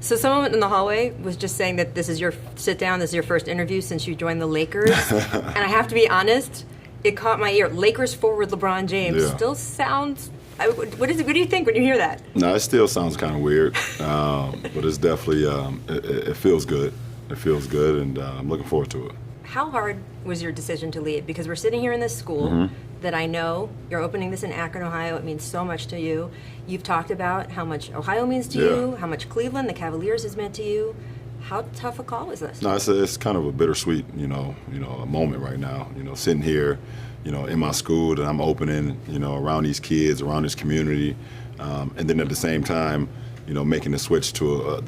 So someone in the hallway was just saying that this is your sit down, this is your first interview since you joined the Lakers. And I have to be honest, it caught my ear. Lakers forward LeBron James still sounds. What do you think when you hear that? No, it still sounds kind of weird, but it's definitely it feels good. It feels good, and I'm looking forward to it. How hard was your decision to leave? Because we're sitting here in this school that I know you're opening this in Akron, Ohio. It means so much to you. You've talked about how much Ohio means to you, how much Cleveland, the Cavaliers, has meant to you. How tough a call was this? No, it's kind of a bittersweet, a moment right now. Sitting here, in my school that I'm opening, around these kids, around this community, and then at the same time, making the switch to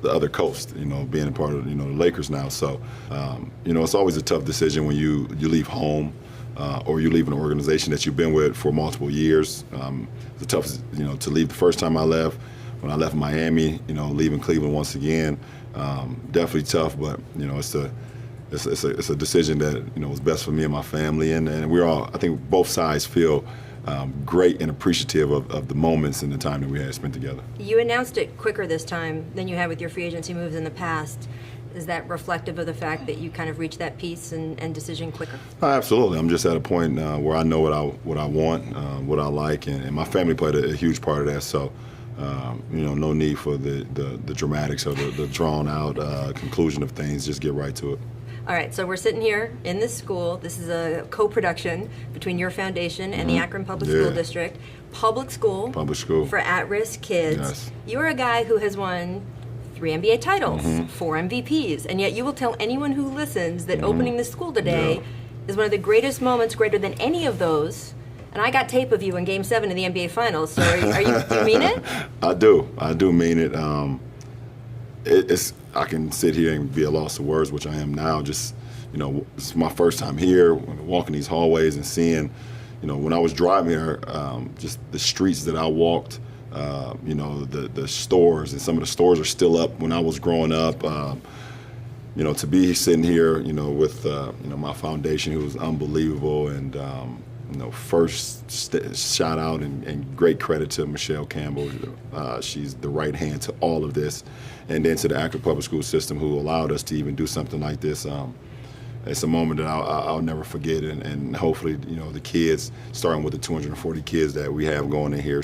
the other coast, being a part of, the Lakers now. So, it's always a tough decision when you leave home or you leave an organization that you've been with for multiple years. It's tough, to leave the first time I left. When I left Miami, leaving Cleveland once again, definitely tough. But it's a decision that was best for me and my family, and we're all. I think both sides feel great and appreciative of the moments and the time that we had spent together. You announced it quicker this time than you had with your free agency moves in the past. Is that reflective of the fact that you kind of reached that peace and decision quicker? Absolutely. I'm just at a point where I know what I want, what I like, and my family played a huge part of that. So, no need for the dramatics or the drawn-out conclusion of things. Just get right to it. All right, so we're sitting here in this school. This is a co-production between your foundation and the Akron Public School District. Public school for at-risk kids. Yes. You're a guy who has won 3 NBA titles, 4 MVPs, and yet you will tell anyone who listens that opening this school today is one of the greatest moments, greater than any of those. And I got tape of you in Game 7 of the NBA Finals, so do you mean it? I do mean it. I can sit here and be a loss of words, which I am now. Just, it's my first time here, walking these hallways and seeing, when I was driving here, just the streets that I walked, the stores, and some of the stores are still up when I was growing up. To be sitting here, with, my foundation, who was unbelievable, and, first shout out and great credit to Michelle Campbell. She's the right hand to all of this. And then to the Akron Public School System, who allowed us to even do something like this. It's a moment that I'll never forget, and hopefully, the kids, starting with the 240 kids that we have going in here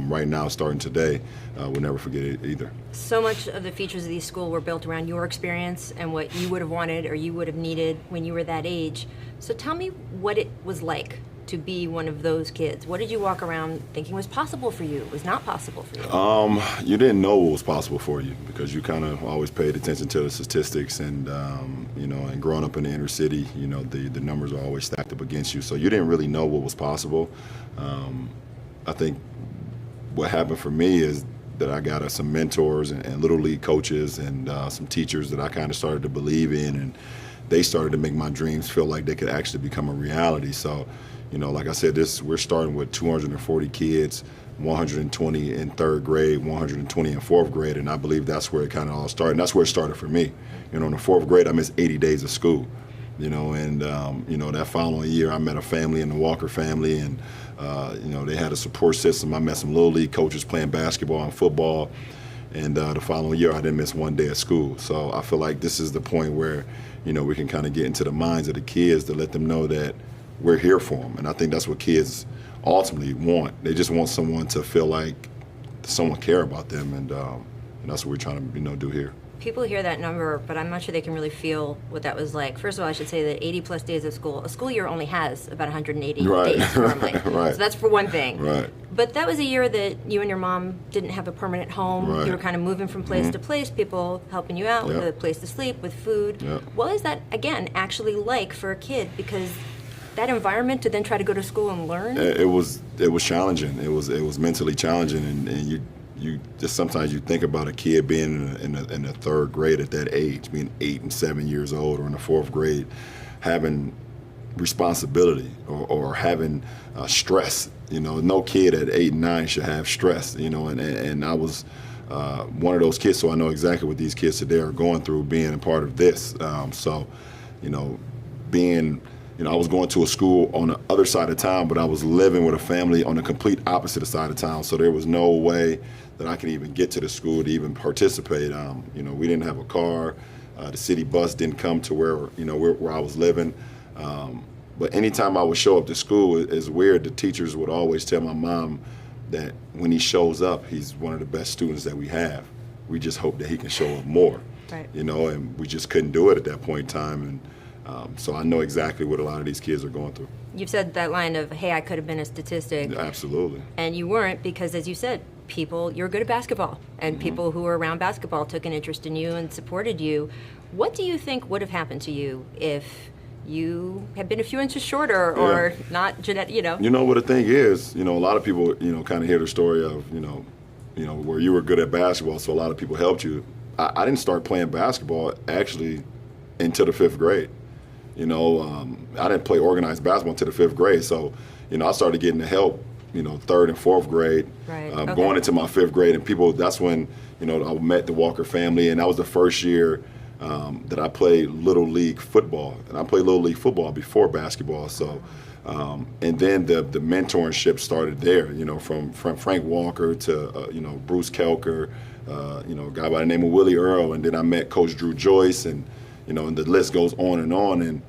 right now, starting today, will never forget it either. So much of the features of these schools were built around your experience and what you would have wanted or you would have needed when you were that age. So tell me what it was like to be one of those kids. What did you walk around thinking was possible for you, was not possible for you? You didn't know what was possible for you because you kind of always paid attention to the statistics, and and growing up in the inner city, the numbers are always stacked up against you, so you didn't really know what was possible. I think what happened for me is that I got some mentors and little league coaches and some teachers that I kind of started to believe in, and they started to make my dreams feel like they could actually become a reality. So, like I said, we're starting with 240 kids, 120 in third grade, 120 in fourth grade, and I believe that's where it kind of all started. And that's where it started for me. In the fourth grade, I missed 80 days of school, and that following year, I met a family in the Walker family, and they had a support system. I met some little league coaches playing basketball and football, and the following year, I didn't miss one day of school. So I feel like this is the point where, we can kind of get into the minds of the kids to let them know that we're here for them. And I think that's what kids ultimately want. They just want someone to feel like someone care about them, and that's what we're trying to do here. People hear that number, but I'm not sure they can really feel what that was like. First of all, I should say that 80-plus days of school, a school year only has about 180 days normally. Right. So that's for one thing. Right. But that was a year that you and your mom didn't have a permanent home. Right. You were kind of moving from place to place, people helping you out with a place to sleep, with food. Yep. What is that, again, actually like for a kid? Because that environment to then try to go to school and learn? It was challenging. It was mentally challenging, and you just sometimes you think about a kid being in the third grade at that age, being 8 and 7 years old, or in the fourth grade, having responsibility or having stress. No kid at 8 and 9 should have stress. And I was one of those kids, so I know exactly what these kids today are going through being a part of this. So, being I was going to a school on the other side of town, but I was living with a family on the complete opposite side of town. So there was no way that I could even get to the school to even participate. We didn't have a car. The city bus didn't come to where I was living. But anytime I would show up to school, it's weird. The teachers would always tell my mom that when he shows up, he's one of the best students that we have. We just hope that he can show up more. Right. And we just couldn't do it at that point in time. And so I know exactly what a lot of these kids are going through. You've said that line of, hey, I could have been a statistic. Absolutely. And you weren't because, as you said, you're good at basketball. And people who were around basketball took an interest in you and supported you. What do you think would have happened to you if you had been a few inches shorter or not genetic, You know what the thing is, a lot of people, kind of hear the story of, where you were good at basketball, so a lot of people helped you. I didn't start playing basketball actually until the 5th grade. I didn't play organized basketball until the 5th grade. So, I started getting the help, 3rd and 4th grade, right. Going into my 5th grade. And that's when, I met the Walker family. And that was the first year that I played Little League football. And I played Little League football before basketball. So, and then the mentorship started there, from Frank Walker to, Bruce Kelker, a guy by the name of Willie Earl. And then I met Coach Drew Joyce and the list goes on. And,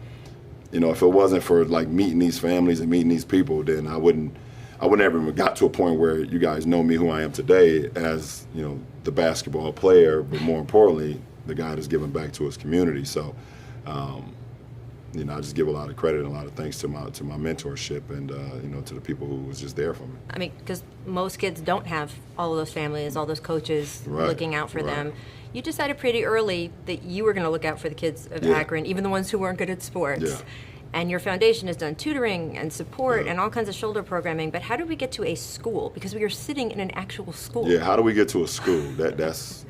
if it wasn't for like meeting these families and meeting these people, then I wouldn't ever got to a point where you guys know me who I am today as, the basketball player, but more importantly, the guy that's giving back to his community. So, I just give a lot of credit and a lot of thanks to my mentorship and, to the people who was just there for me. I mean, because most kids don't have all of those families, all those coaches looking out for them. You decided pretty early that you were going to look out for the kids of Akron, even the ones who weren't good at sports. Yeah. And your foundation has done tutoring and support and all kinds of shoulder programming. But how did we get to a school? Because we are sitting in an actual school. Yeah, how do we get to a school? That's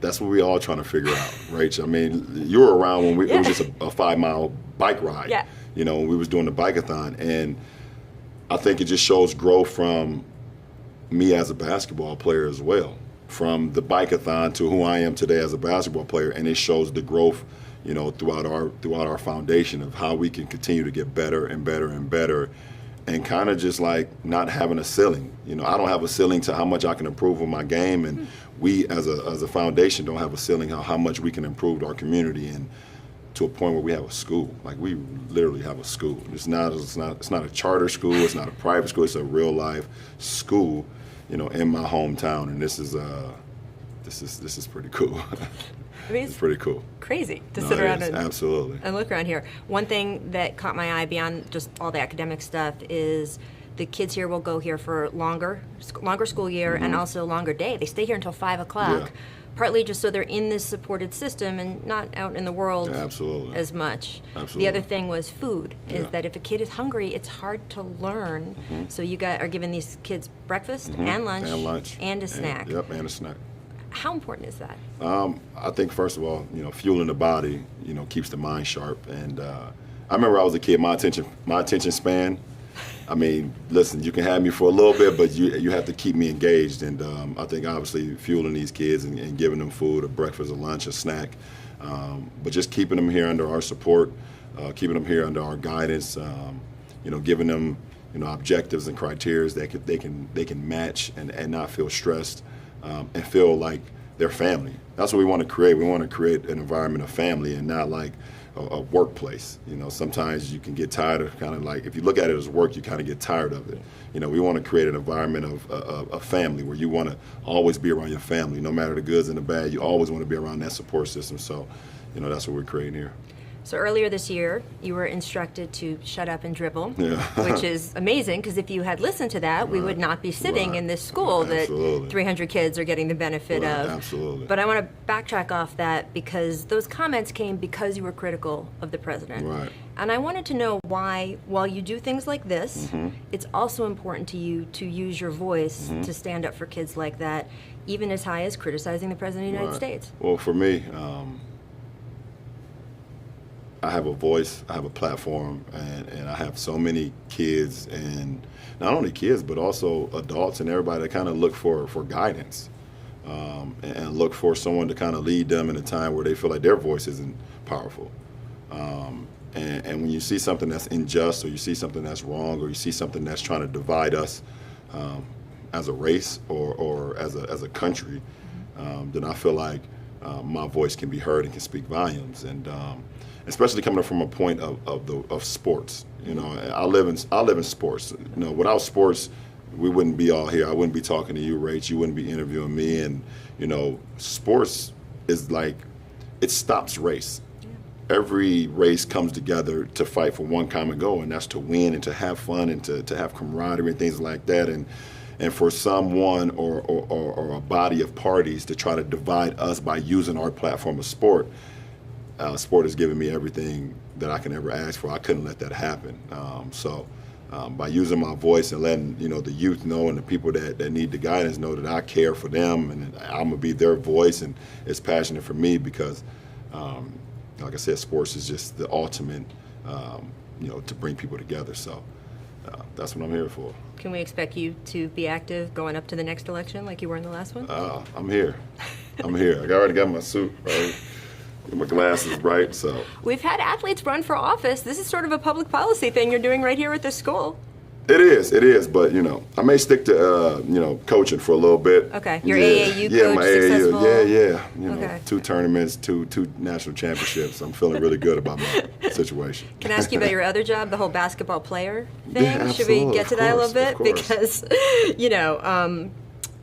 what we all trying to figure out, right? I mean, you were around when it was just a 5-mile bike ride. Yeah. When we was doing the bike-a-thon. And I think it just shows growth from me as a basketball player as well. From the bike-a-thon to who I am today as a basketball player, and it shows the growth, throughout our foundation of how we can continue to get better and better and better, and kind of just like not having a ceiling. I don't have a ceiling to how much I can improve on my game, and we as a foundation don't have a ceiling how much we can improve our community and to a point where we have a school. Like we literally have a school. It's not a charter school. It's not a private school. It's a real life school. In my hometown, and this is pretty cool. I mean, it's pretty cool. Crazy to sit around absolutely and look around here. One thing that caught my eye beyond just all the academic stuff is the kids here will go here for longer school year and also longer day. They stay here until 5 o'clock. Yeah. Partly just so they're in this supported system and not out in the world as much. Absolutely. The other thing was food, is that if a kid is hungry, it's hard to learn. So you are giving these kids breakfast and lunch and a snack. And a snack. How important is that? I think, first of all, fueling the body, keeps the mind sharp. And I remember I was a kid, my attention span, I mean, listen, you can have me for a little bit, but you have to keep me engaged. And I think obviously fueling these kids and giving them food, a breakfast, a lunch, a snack, but just keeping them here under our support, keeping them here under our guidance, giving them objectives and criteria that they can match and not feel stressed and feel like they're family. That's what we want to create. We want to create an environment of family and not like a workplace. Sometimes you can get tired of kind of like, if you look at it as work, you kind of get tired of it. We want to create an environment of family where you want to always be around your family. No matter the goods and the bad, you always want to be around that support system. So, that's what we're creating here. So earlier this year, you were instructed to shut up and dribble, which is amazing because if you had listened to that, we would not be sitting in this school that 300 kids are getting the benefit of. Absolutely. But I want to backtrack off that because those comments came because you were critical of the president. Right. And I wanted to know why, while you do things like this, it's also important to you to use your voice to stand up for kids like that, even as high as criticizing the president of the United States. Well, for me, I have a voice, I have a platform, and I have so many kids, and not only kids, but also adults and everybody that kind of look for guidance and look for someone to kind of lead them in a time where they feel like their voice isn't powerful. And when you see something that's unjust, or you see something that's wrong, or you see something that's trying to divide us as a race or as a country, then I feel like my voice can be heard and can speak volumes. And especially coming from a point of sports. You know, I live in sports. You know, without sports, we wouldn't be all here. I wouldn't be talking to you, Rach. You wouldn't be interviewing me. And you know, sports is like, it stops race. Every race comes together to fight for one common goal, and that's to win and to have fun and to have camaraderie and things like that. And for someone or a body of parties to try to divide us by using our platform of sport, sport has given me everything that I can ever ask for. I couldn't let that happen. So by using my voice and letting the youth know, and the people that need the guidance know that I care for them, and I'm gonna be their voice, and it's passionate for me because, like I said, sports is just the ultimate, to bring people together. So that's what I'm here for. Can we expect you to be active going up to the next election like you were in the last one? I'm here. I'm here. I already got my suit, right? My glasses right, so. We've had athletes run for office. This is sort of a public policy thing you're doing right here at this school. It is, but I may stick to coaching for a little bit. Okay, your AAU coach, my successful? AAU, Okay. 2 tournaments, two national championships. I'm feeling really good about my situation. Can I ask you about your other job, the whole basketball player thing? Yeah, Should we absolutely, get to that a little bit? of course. Because,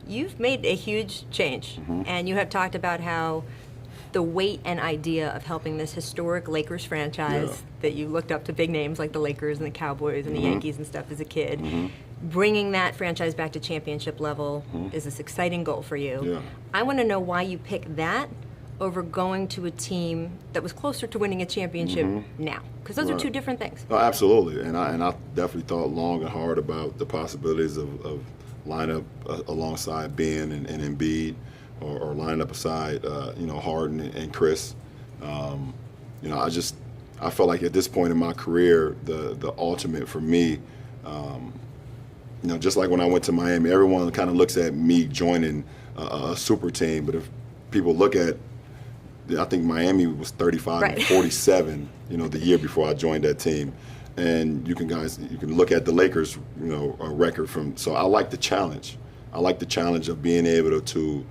you've made a huge change, and you have talked about how the weight and idea of helping this historic Lakers franchise that you looked up to big names like the Lakers and the Cowboys and the Yankees and stuff as a kid, bringing that franchise back to championship level is this exciting goal for you. Yeah. I want to know why you picked that over going to a team that was closer to winning a championship now, because those are two different things. Oh, absolutely, and I definitely thought long and hard about the possibilities of line up alongside Ben and Embiid, or line up aside, Harden and Chris. I felt like at this point in my career, the ultimate for me, just like when I went to Miami, everyone kind of looks at me joining a super team. But if people look at, I think Miami was 35 and 47, the year before I joined that team. And you can look at the Lakers, record from. So I like the challenge. I like the challenge of being able to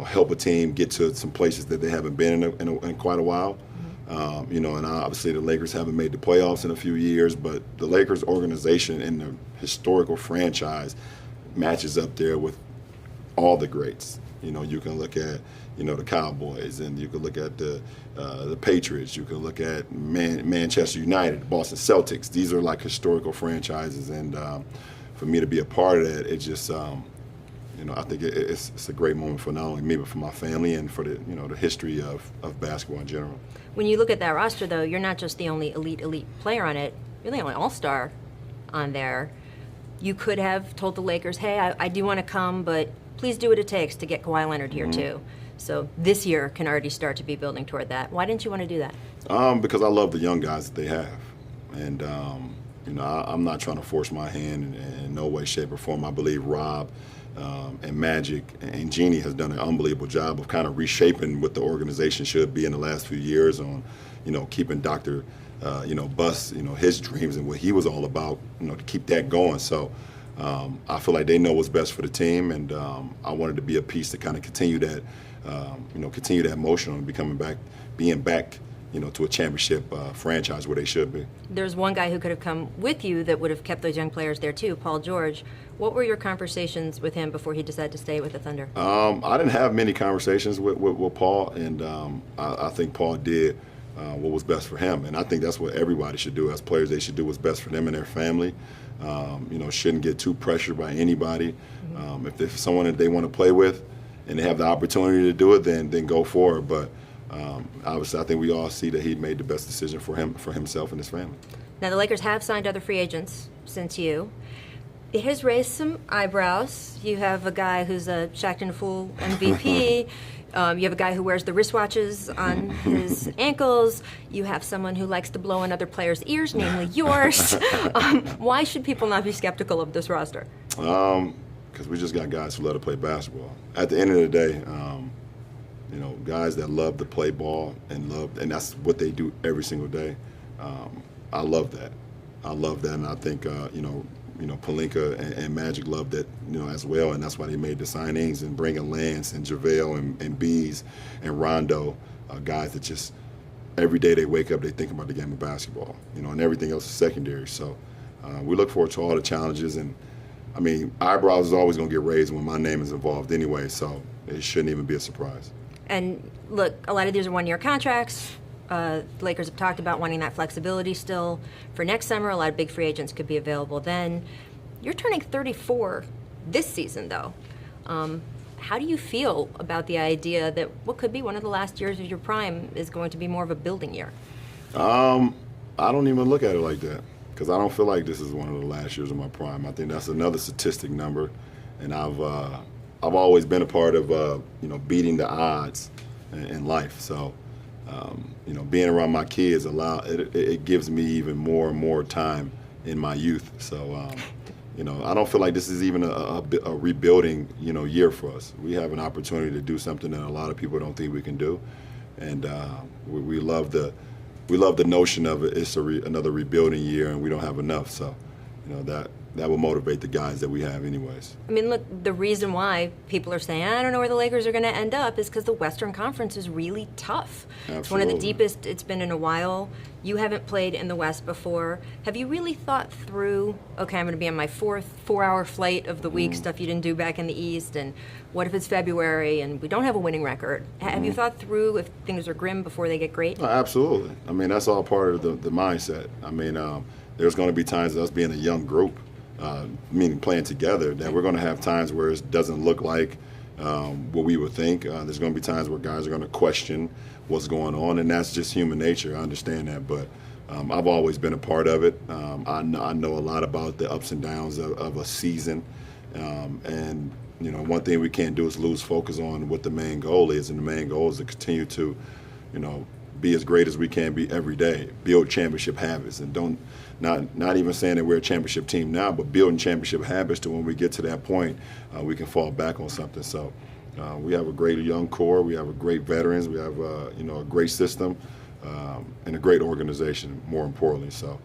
help a team get to some places that they haven't been in quite a while. And obviously the Lakers haven't made the playoffs in a few years, but the Lakers organization and the historical franchise matches up there with all the greats. You can look at, the Cowboys, and you can look at the Patriots. You can look at Manchester United, Boston Celtics. These are like historical franchises, and for me to be a part of that, it just, I think it's a great moment for not only me, but for my family and for the history of basketball in general. When you look at that roster, though, you're not just the only elite player on it. You're the only all-star on there. You could have told the Lakers, hey, I do want to come, but please do what it takes to get Kawhi Leonard here, too. So this year can already start to be building toward that. Why didn't you want to do that? Because I love the young guys that they have. And, I'm not trying to force my hand in no way, shape, or form. I believe Rob and Magic and Jeannie has done an unbelievable job of kind of reshaping what the organization should be in the last few years on, keeping Dr. Buss, his dreams and what he was all about, to keep that going. So I feel like they know what's best for the team, and I wanted to be a piece to kind of continue that, continue that motion on being back, to a championship franchise where they should be. There's one guy who could have come with you that would have kept those young players there too, Paul George. What were your conversations with him before he decided to stay with the Thunder? I didn't have many conversations with Paul, and I think Paul did what was best for him. And I think that's what everybody should do as players. They should do what's best for them and their family. Shouldn't get too pressured by anybody. If there's someone that they want to play with and they have the opportunity to do it, then go for it. But obviously, I think we all see that he made the best decision for himself and his family. Now, the Lakers have signed other free agents since you. It has raised some eyebrows. You have a guy who's a Shaqtin' a Fool MVP. You have a guy who wears the wristwatches on his ankles. You have someone who likes to blow in other players' ears, namely yours. Why should people not be skeptical of this roster? Because we just got guys who love to play basketball. At the end of the day, guys that love to play ball and that's what they do every single day. I love that. And I think Pelinka and Magic loved it, as well, and that's why they made the signings and bringing Lance and JaVale and Bees and Rondo, guys that just every day they wake up, they think about the game of basketball, and everything else is secondary. So we look forward to all the challenges, and I mean, eyebrows is always going to get raised when my name is involved anyway, so it shouldn't even be a surprise. And look, a lot of these are one-year contracts. The Lakers have talked about wanting that flexibility still for next summer. A lot of big free agents could be available then. You're turning 34 this season, though. How do you feel about the idea that what could be one of the last years of your prime is going to be more of a building year? I don't even look at it like that, because I don't feel like this is one of the last years of my prime. I think that's another statistic number, and I've always been a part of beating the odds in life. So. Being around my kids it gives me even more and more time in my youth. So, I don't feel like this is even a rebuilding, year for us. We have an opportunity to do something that a lot of people don't think we can do, and we love the notion of it. It's another rebuilding year, and we don't have enough. So, that will motivate the guys that we have anyways. I mean, look, the reason why people are saying, I don't know where the Lakers are going to end up is because the Western Conference is really tough. Absolutely. It's one of the deepest it's been in a while. You haven't played in the West before. Have you really thought through, okay, I'm going to be on my fourth 4-hour flight of the week, stuff you didn't do back in the East, and what if it's February and we don't have a winning record? Have you thought through if things are grim before they get great? Oh, absolutely. I mean, that's all part of the mindset. I mean, there's going to be times of us being a young group, meaning playing together, that we're going to have times where it doesn't look like what we would think. There's going to be times where guys are going to question what's going on, and that's just human nature. I understand that, but I've always been a part of it. I know a lot about the ups and downs of a season, and one thing we can't do is lose focus on what the main goal is, and the main goal is to continue to, be as great as we can be every day, build championship habits, and not even saying that we're a championship team now, but building championship habits to when we get to that point, we can fall back on something. So we have a great young core, we have a great veterans, we have a great system, and a great organization, more importantly. So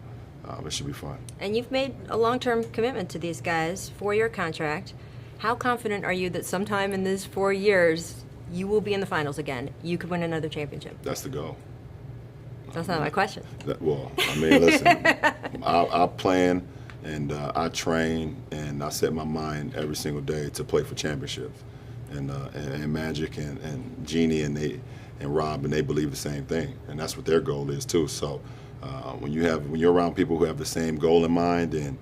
it should be fun. And you've made a long-term commitment to these guys, 4-year contract. How confident are you that sometime in these 4 years you will be in the finals again? You could win another championship. That's the goal. That's not my question. Listen, I plan and I train and I set my mind every single day to play for championships. And Magic and Jeannie and Rob, and they believe the same thing, and that's what their goal is too. So when you're around people who have the same goal in mind, then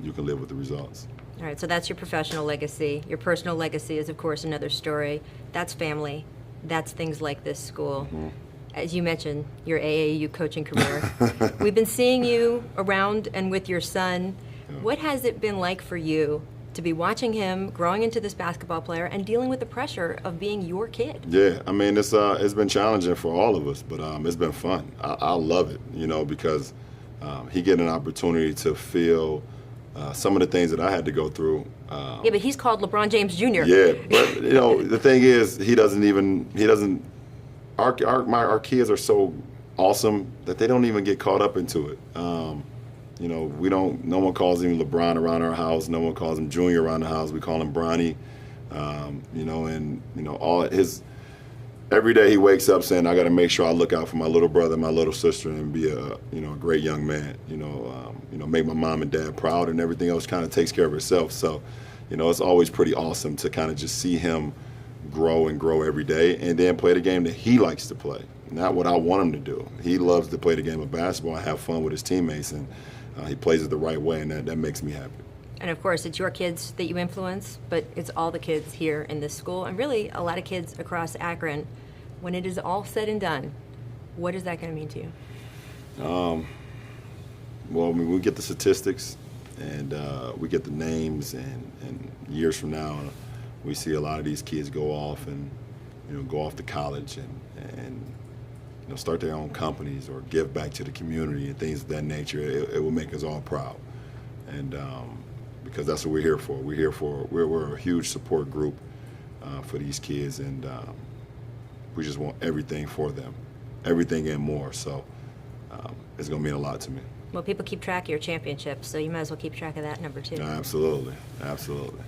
you can live with the results. All right, so that's your professional legacy. Your personal legacy is, of course, another story. That's family. That's things like this school. Mm-hmm. As you mentioned, your AAU coaching career. We've been seeing you around and with your son. Yeah. What has it been like for you to be watching him growing into this basketball player and dealing with the pressure of being your kid? Yeah, I mean, it's been challenging for all of us, but it's been fun. I love it, because he get an opportunity to feel some of the things that I had to go through. Yeah, but he's called LeBron James Jr. Yeah, but the thing is, he doesn't. Our kids are so awesome that they don't even get caught up into it. No one calls him LeBron around our house. No one calls him Junior around the house. We call him Bronny. All his. Every day he wakes up saying, I got to make sure I look out for my little brother, my little sister, and be a great young man. Make my mom and dad proud, and everything else kind of takes care of itself. So, it's always pretty awesome to kind of just see him grow and grow every day, and then play the game that he likes to play, not what I want him to do. He loves to play the game of basketball and have fun with his teammates, and he plays it the right way, and that makes me happy. And of course, it's your kids that you influence, but it's all the kids here in this school, and really a lot of kids across Akron. When it is all said and done, what is that going to mean to you? Well, we get the statistics, and we get the names, and years from now, we see a lot of these kids go off and go off to college and start their own companies or give back to the community and things of that nature. It will make us all proud, and because that's what we're here for. We're a huge support group for these kids, and We just want everything for them, everything and more. So it's going to mean a lot to me. Well, people keep track of your championships, so you might as well keep track of that number too. Absolutely, absolutely.